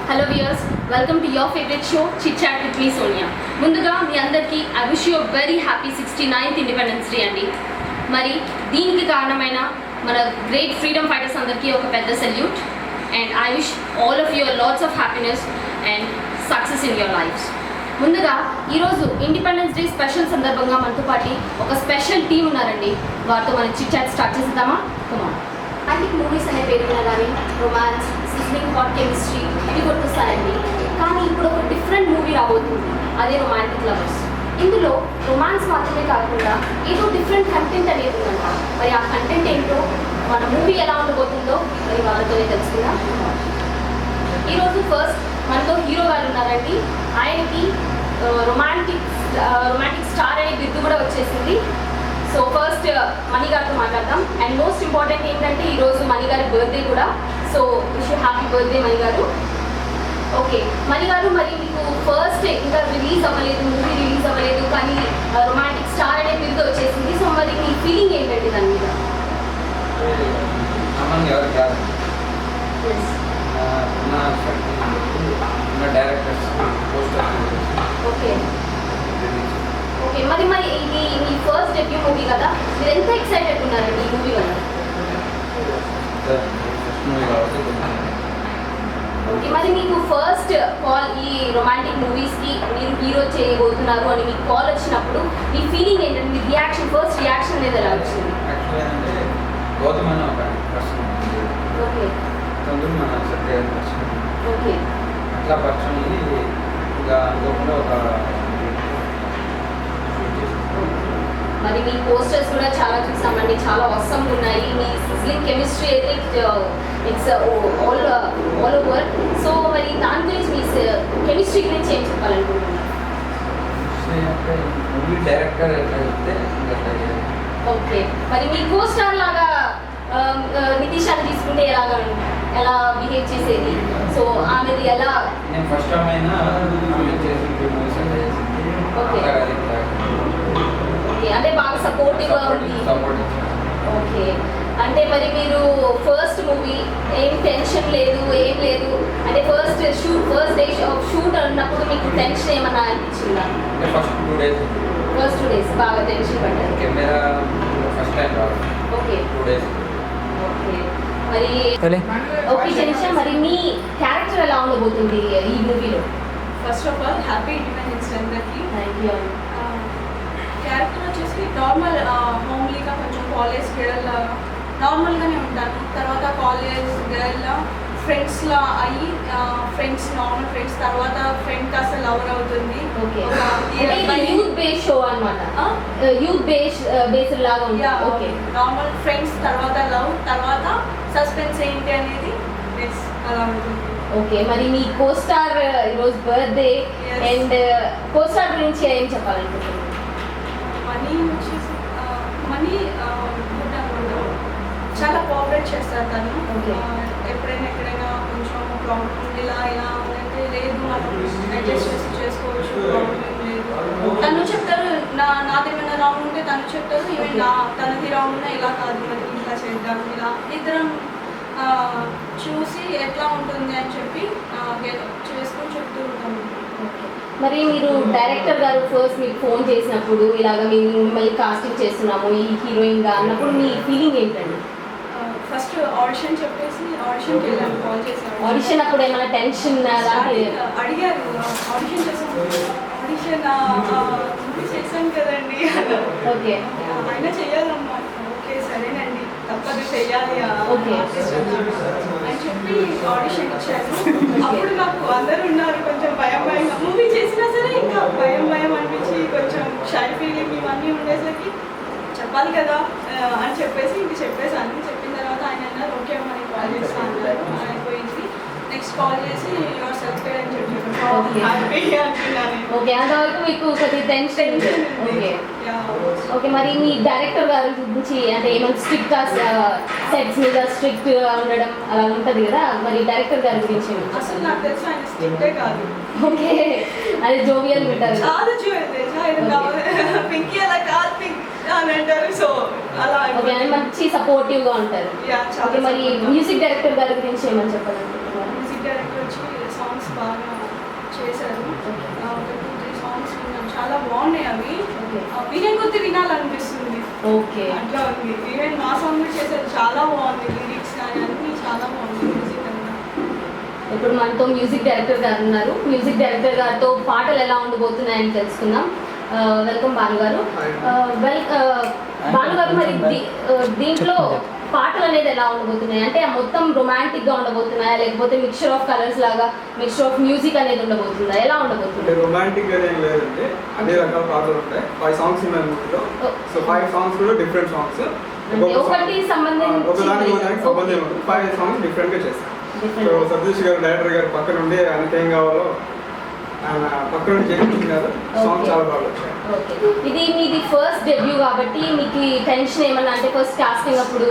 Hello viewers, welcome to your favourite show chit chat with మీ సోనియా. ముందుగా మీ అందరికీ I wish you very happy 69th Independence Day అండి. మరి దీనికి కారణమైన మన గ్రేట్ ఫ్రీడమ్ ఫైటర్స్ అందరికీ ఒక పెద్ద salute. And I wish all of your lots of happiness and success in your lifes. ముందుగా ఈరోజు ఇండిపెండెన్స్ డే స్పెషల్ సందర్భంగా మనతో పాటు ఒక స్పెషల్ టీం ఉన్నారండి. వారితో మనం చిట్ చాట్ స్టార్ట్ చేద్దామా? కమాన్. రొమాంటిక్ మూవీస్ అనే పేరు మీద కానీ రొమాన్స్, సిజ్లింగ్ హాట్ కెమిస్ట్రీ ఇవి గుర్తొస్తాయండి. కానీ ఇప్పుడు ఒక డిఫరెంట్ మూవీ రాబోతుంది, అదే రొమాంటిక్ లవర్స్. ఇందులో రొమాన్స్ మాత్రమే కాకుండా ఏదో డిఫరెంట్ కంటెంట్ అనేది ఉందంట. మరి ఆ కంటెంట్ ఏంటో, మన మూవీ ఎలా ఉండబోతుందో మరి వాళ్ళతోనే తెలుసుకుందాం. ఈరోజు ఫస్ట్ మనతో హీరో గారు ఉన్నారండి. ఆయనకి రొమాంటిక్ స్టార్ అనే బిరుదు కూడా వచ్చేసింది. సో ఫస్ట్ మణి గారితో మాట్లాడదాం. అండ్ మోస్ట్ ఇంపార్టెంట్ ఏంటంటే ఈరోజు మణి గారి బర్త్డే కూడా. So wish you happy birthday Mani గారు. ఓకే మణి గారు, మరి మీకు ఫస్ట్ ఇంకా రిలీజ్ అవ్వలేదు, మూవీ రిలీజ్ అవ్వలేదు, కానీ రొమాంటిక్ స్టార్ అనే బిరుదు వచ్చేసింది. సో మరి మీ ఫీలింగ్ ఏంటండి దాని మీద? ఓకే ఓకే మరి ఇది మీ ఫస్ట్ డెబ్యూ మూవీ కదా, మీరు ఎంత ఎక్సైటెడ్ ఉన్నారండి ఈ మూవీ వల్ల? ఓకే మరి మీకు ఫస్ట్ కాల్ ఈ రొమాంటిక్ మూవీస్కి మీరు హీరో చేయబోతున్నారు అని మీకు కాల్ వచ్చినప్పుడు మీ ఫీలింగ్ ఏంటంటే, మీ రియాక్షన్, ఫస్ట్ రియాక్షన్ అనేది ఎలా వచ్చింది? ఓకే ఓకే అట్లా పరిచయం ఇంకా అనుకోకుండా ఒక మరి మీ పోస్టర్స్ కూడా చాలా చూసామండి, చాలా అవసరంగా ఉన్నాయి. మీ సిజ్లింగ్ కెమిస్ట్రీ అయితే ఇట్స్ ఆల్ ఓవర్. సో మరి దాని గురించి మీ కెమిస్ట్రీ గురించి ఏం చెప్పాలనుకుంటున్నారు? డైరెక్టర్ ఓకే మరి మీ కో స్టార్ లాగా నితీషాన్ని తీసుకుంటే ఎలా బిహేవ్ చేసేది? సో ఆమెది ఎలా? నేను ఫస్ట్ టైం అయినా ఓకే ఓకే అంటే బాగా సపోర్టివ్గా ఉంది. ఓకే అంటే మరి మీరు ఫస్ట్ మూవీ ఏం టెన్షన్ లేదు, ఏం లేదు అంటే ఫస్ట్ డే ఆఫ్ షూట్ అన్నప్పుడు మీకు టెన్షన్ ఏమన్నా అనిపించిందా? ఫస్ట్ 2 days బాగా టెన్షన్ పడ్డారు. కెమెరా ఫస్ట్ టైం రాదు. Okay 2 days. ఓకే మరి ఓకే జనిషా, మరి మీ క్యారెక్టర్ ఎలా ఉండబోతుంది ఈ మూవీలో? First of all happy Independence Day అందరికీ. Thank you. క్యారెక్టర్ వచ్చేసి నార్మల్ హోమ్లీగా, కొంచెం కాలేజ్ గర్ల్ నార్మల్గానే ఉంటాను. తర్వాత కాలేజ్ గర్ల్ ఫ్రెండ్స్లా అయ్యి నార్మల్ ఫ్రెండ్స్, తర్వాత ఫ్రెండ్ కాస్త లవర్ అవుతుంది. యూత్ బేస్ షో అన్నమాట. యూత్ బేస్డ్ లాగా ఉంది. ఓకే నార్మల్ ఫ్రెండ్స్, తర్వాత లవ్, తర్వాత సస్పెన్స్ ఏంటి అనేది అలా ఉంటుంది. ఓకే మరి మీ కోస్టార్ ఈరోజు బర్త్డే, అండ్ కోస్టార్ గురించి ఏం చెప్పాలనుకుంటున్నారు? మనీ వచ్చేసి చాలా కోఆపరేట్ చేస్తారు తను. ఎప్పుడైనా ఎక్కడైనా కొంచెం ప్రాబ్లం ఇలా అంటే లేదు, మనం అడ్జస్ట్ చేసుకోవచ్చు, ప్రాబ్లం లేదు. తను చెప్తారు, నాదేమైనా రాంగ్ ఉంటే తను చెప్తారు, ఈవెన్ తనది రాంగ్ ఉన్నా ఇలా కాదు మరి ఇట్లా చేద్దాం, ఇలా ఇద్దరం చూసి ఎట్లా ఉంటుంది అని చెప్పి చేసుకొని చెప్తూ ఉంటాము. మరి మీరు డైరెక్టర్ గారు ఫస్ట్ మీకు ఫోన్ చేసినప్పుడు ఇలాగ మిమ్మల్ని కాస్టింగ్ చేస్తున్నాము ఈ హీరోయిన్గా అన్నప్పుడు మీ ఫీలింగ్ ఏంటండి? ఫస్ట్ ఆడిషన్ చెప్పేసి ఆడిషన్కి వెళ్ళాను, కాల్ చేశాను. ఆడిషన్ అప్పుడు ఏమైనా టెన్షన్ అడిగారు, ఆడిషన్ చేశాను కదండి. ఓకే అయినా చెయ్యాలమ్మా. ఓకే సరేనండి, తప్పదు చెయ్యాలి ఓకే అని చెప్పి ఆడిషన్ ఇచ్చాను. అప్పుడు నాకు అందరూ ఉన్నారు, కొంచెం భయంగా మూవీ చేసినా సరే ఇంకా భయం అనిపించి కొంచెం షై ఫీలింగ్ ఇవన్నీ ఉండేసరికి చెప్పాలి కదా అని చెప్పేసి ఇంక చెప్పేసాను. చెప్పిన తర్వాత ఆయన అన్నారు ఓకే మనకి కాల్ చేస్తాను అన్నారు. అయిపోయింది. నెక్స్ట్ కాల్ చేసి యువర్ సెలెక్టెడ్ అని చెప్పి హ్యాపీ అంటున్నాను. ఓకే అంతవరకు మీకు కొద్దిగా టెన్షన్. ఓకే ఓకే మరి మీ డైరెక్టర్ గారి గురించి అంటే ఏమైనా స్ట్రిక్ట్గా సెట్స్ మీద స్ట్రిక్ట్గా ఉండడం అలా ఉంటుంది కదా, మరి డైరెక్టర్ గారి గురించి అసలు నాకు తెలిసి ఆయన స్ట్రిక్టే కాదు. ఓకే అది జోవియల్ ఉంటారు, చాలా పింకీ అలా కాదు అని అంటారు. సో అలా మంచి సపోర్టివ్గా ఉంటారు. ఓకే మరి మ్యూజిక్ డైరెక్టర్ గారి గురించి ఏమని చెప్పాలనుకుంటున్నారు? మ్యూజిక్ డైరెక్టర్ వచ్చి సాంగ్స్ బాగా చేశారు. ఒక 2-3 సాంగ్స్ విన్నాను, చాలా బాగున్నాయి అవి. వినే కొద్ది వినాలనిపిస్తుంది. ఓకే, అట్లా ఉంది. ఈవెన్ మా సాంగ్ కూడా చేశారు, చాలా బాగుంది. లిరిక్స్ కానీ అన్నీ చాలా బాగుంది. మ్యూజిక్ అంతా. ఇప్పుడు మనతో మ్యూజిక్ డైరెక్టర్ గారు ఉన్నారు. మ్యూజిక్ డైరెక్టర్ గారితో పాటలు ఎలా ఉండబోతున్నాయని తెలుసుకుందాం. వెల్కమ్ భాను గారు. భాను గారు, మరి దీంట్లో పాటలు అనేది ఎలా ఉండబోతున్నాయి? అంటే మొత్తం రొమాంటిక్ గా ఉండబోతున్నాయా, లేకపోతే మిక్చర్ ఆఫ్ కలర్స్ లాగా మిక్చర్ ఆఫ్ మ్యూజిక్ అనేది ఉండబోతుందా? ఎలా ఉండబోతుంది? రొమాంటిక్ గా ఏం లేదంటే అన్ని రకాల పాటలు ఉంటాయి. 5 సాంగ్స్ ఉన్నాయి మూవీలో. సో 5 సాంగ్స్ కూడా డిఫరెంట్ సాంగ్స్. ఒకటి ఒకదానికి సంబంధం ఉంటుంది. 5 సాంగ్స్ డిఫరెంట్ గా చేస్తాం. సో సతీష్ గారు డైరెక్టర్ గారు పక్క నుండి ఆయనకి ఏం కావాలో ఆయన పక్క నుండి చేయించారు. సాంగ్ చాలా బాగా వచ్చాయి. ఇది మీది ఫస్ట్ డెబ్యూ కాబట్టి మీకు టెన్షన్ ఏమన్నా, అంటే ఫస్ట్ కాస్టింగ్ అప్పుడు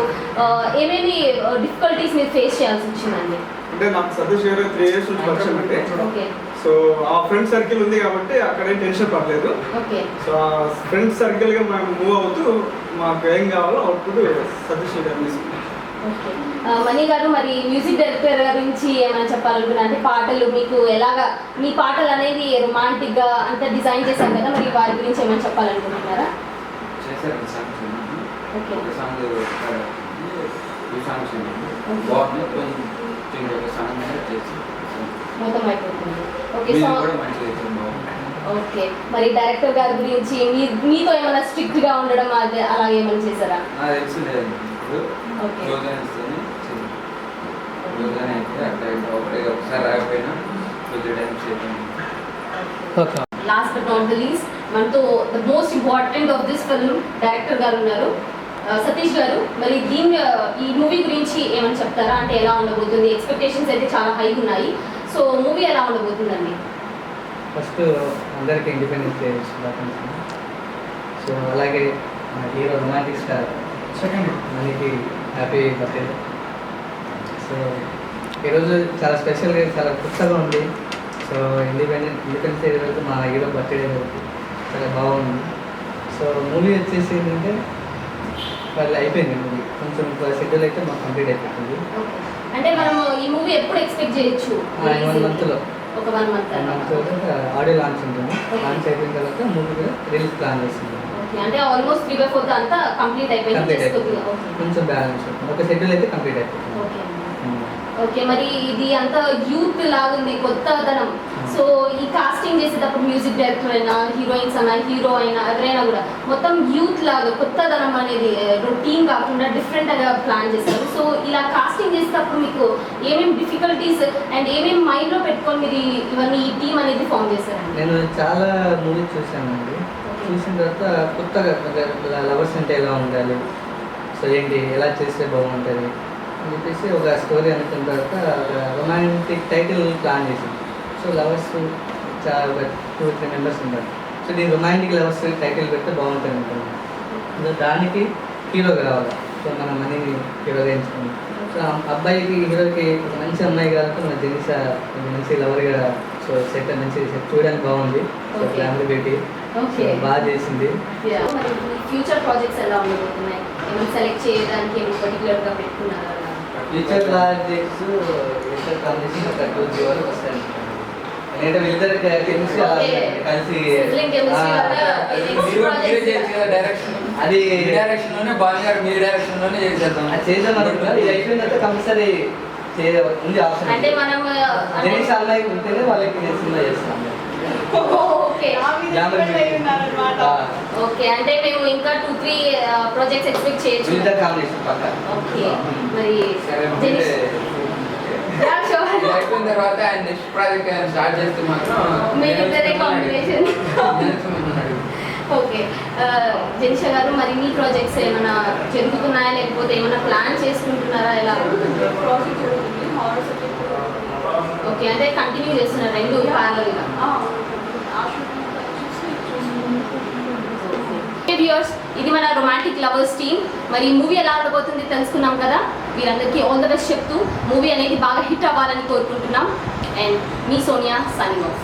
ఏమేమి డిఫికల్టీస్ మీరు ఫేస్ చేయాల్సి వచ్చిందండి? అంటే నాకు సతీష్ గారు 3 years నుంచి పరిచయం అంటే. సో ఆ ఫ్రెండ్ సర్కిల్ ఉంది కాబట్టి అక్కడ ఏం టెన్షన్ పడలేదు. సో ఆ ఫ్రెండ్ సర్కిల్ గా మేము మూవ్ అవుతూ మాకు ఏం కావాలో అవుట్పుట్ సతీష్ గారు తీసుకున్నాం. మణి గారు, మరి మ్యూజిక్ డైరెక్టర్ గురించి ఏమైనా చెప్పాలనుకున్నా? అంటే పాటలు మీకు ఎలాగా, మీ పాటలు అనేది రొమాంటిక్ గా అంతా డిజైన్ చేశారు కదా, మరి వారి గురించి ఏమైనా చెప్పాలనుకుంటున్నారా? చేశారు సాంగ్స్. ఓకే, ఒక సాంగ్ 2 సాంగ్స్ బాగుంది. కొంచెం ఒక సాంగ్ మీద చేసి మొత్తం అయిపోతుంది. ఓకే, కూడా మంచిగా చేశారు, బాగుంది. ఓకే, మరి డైరెక్టర్ గారి గురించి మీతో ఏమైనా స్ట్రిక్ట్ గా ఉండడం అదే అలా ఏమైనా చేశారా? నాకు తెలిసి లేదండి. ఇప్పుడు ఓకే, యోగానే అయితే అట్లా ఒకసారి రాకపోయినా కొద్దిగా టైం చేద్దాం. Last but not the least, మనతో the most important of this film director గారు ఉన్నారు, సతీష్ గారు. మరి ఈ మూవీ గురించి ఏమని చెప్తారా? అంటే ఎలా ఉండబోతుంది? ఎక్స్పెక్టేషన్స్ అయితే చాలా హై ఉన్నాయి. సో మూవీ ఎలా ఉండబోతుందండి? ఫస్ట్ అందరికీ ఇండిపెండెన్స్ డే శుభాకాంక్షలు. సో అలాగే హీరో రొమాంటిక్ స్టార్ మనకి హ్యాపీ బర్త్డే. సో ఈరోజు చాలా స్పెషల్గా, చాలా కొత్తగా ఉంది. సో ఇండిపెండెన్స్ డే రోజు మా హీరో బర్త్డే రోజు చాలా బాగుంది. సో మూవీ వచ్చేసి ఏంటంటే వాళ్ళు అయిపోయింది. మూవీ కొంచెం షెడ్యూల్ అయితే మాకు కంప్లీట్ అయిపోతుంది. అంటే మనం ఈ మూవీ ఎప్పుడు ఎక్స్పెక్ట్ చేయొచ్చు? 1 monthలో ఒక 1 month ఆడియో లాంచ్ ఉంటుంది. లాంచ్ అయిపోయిన తర్వాత మూవీ రిలీజ్ ప్లాన్ చేస్తుంది. అంటే ఆల్మోస్ట్ 3/4 అంతా కంప్లీట్ అయిపోయింది. కొంచెం బ్యాలెన్స్ ఒక షెడ్యూల్ అయితే కంప్లీట్ అయిపోతుంది. ఓకే, మరి ఇది అంతా యూత్ లాగుంది, కొత్తదనం. సో ఈ కాస్టింగ్ చేసేటప్పుడు మ్యూజిక్ డైరెక్టర్ అయినా, హీరోయిన్స్ అయినా, హీరో అయినా, ఎవరైనా కూడా మొత్తం యూత్ లాగా కొత్తదనం అనేది రొటీన్ కాకుండా డిఫరెంట్గా ప్లాన్ చేస్తారు. సో ఇలా కాస్టింగ్ చేసేటప్పుడు మీకు ఏమేమి డిఫికల్టీస్ అండ్ ఏమేమి మైండ్లో పెట్టుకొని మీరు ఇవన్నీ ఈ టీమ్ అనేది ఫామ్ చేశారండి? నేను చాలా మూవీస్ చూశానండి. చూసిన తర్వాత కొత్తగా లవర్స్ అంటే ఎలా ఉండాలి, సో ఏంటి ఎలా చేస్తే బాగుంటుంది అని చెప్పేసి ఒక స్టోరీ అనుకున్న తర్వాత ఒక రొమాంటిక్ టైటిల్ ప్లాన్ చేసాం. సో లవర్స్ చాలా ఒక 2-3 members ఉన్నారు. సో దీని రొమాంటిక్ లవర్స్ టైటిల్ పెడితే బాగుంటుంది అనుకున్నాను. సో దానికి హీరోగా రావాలి. సో మన మనీని హీరోగా ఎంచుకున్నాం. సో అబ్బాయికి హీరోకి ఒక మంచి అమ్మాయి కాబట్టి మన జెనిసా మంచి లవర్గా సో సెట్ మంచి సెట్ చూడడానికి బాగుంది. సో ఫ్యామిలీ బేటీ బాగా చేసింది. ఫ్యూచర్ ప్రాజెక్ట్స్ ఎలా ఉండబోతున్నాయి? ఏమైనా సెలెక్ట్ చేయడానికి ఏమైనా పర్టికులర్గా పెట్టుకున్నారా? ఫ్యూచర్ ప్రాజెక్ట్స్ కాంబినేషన్ ఒక 2-3 వరకు వస్తాయి. ఎందుకంటే వీళ్ళిద్దరు కలిసి అది డైరెక్షన్ లోనే బాగా మీ డైరెక్షన్ లోనే చేసేద్దాం. చేద్దాం అనుకుంటున్నారు. ఇది అయిపోయిన తర్వాత కంపల్సరీ ఉంది ఆప్షన్. అంటే మనం జెనిస్ అమ్మాయి ఉంటేనే వాళ్ళకి నేను సినిమా చేస్తాను. ఓకే, అంటే మేము ఇంకా 2-3 ప్రాజెక్ట్స్ ఎక్స్పెక్ట్ చేయొచ్చు. కాంబినేషన్ పక్క. ఓకే, మరి అయిపోయిన తర్వాత నెక్స్ట్ ప్రాజెక్ట్ స్టార్ట్ చేస్తే మాత్రం ఓకే, జెనిషా గారు, మరి మీ ప్రాజెక్ట్స్ ఏమైనా జరుగుతున్నాయా, లేకపోతే ఏమైనా ప్లాన్ చేసుకుంటున్నారా? ఎలా? ఓకే, అంటే కంటిన్యూ చేస్తున్నారు 2 ప్యారలల్గా. వ్యూవర్స్, ఇది మన రొమాంటిక్ లవర్స్ టీమ్. మరి మూవీ ఎలా ఉండబోతుంది తెలుసుకున్నాం కదా. వీరందరికీ ఆల్ ద బెస్ట్ చెప్తూ మూవీ అనేది బాగా హిట్ అవ్వాలని కోరుకుంటున్నాం. And me Sonia signing off.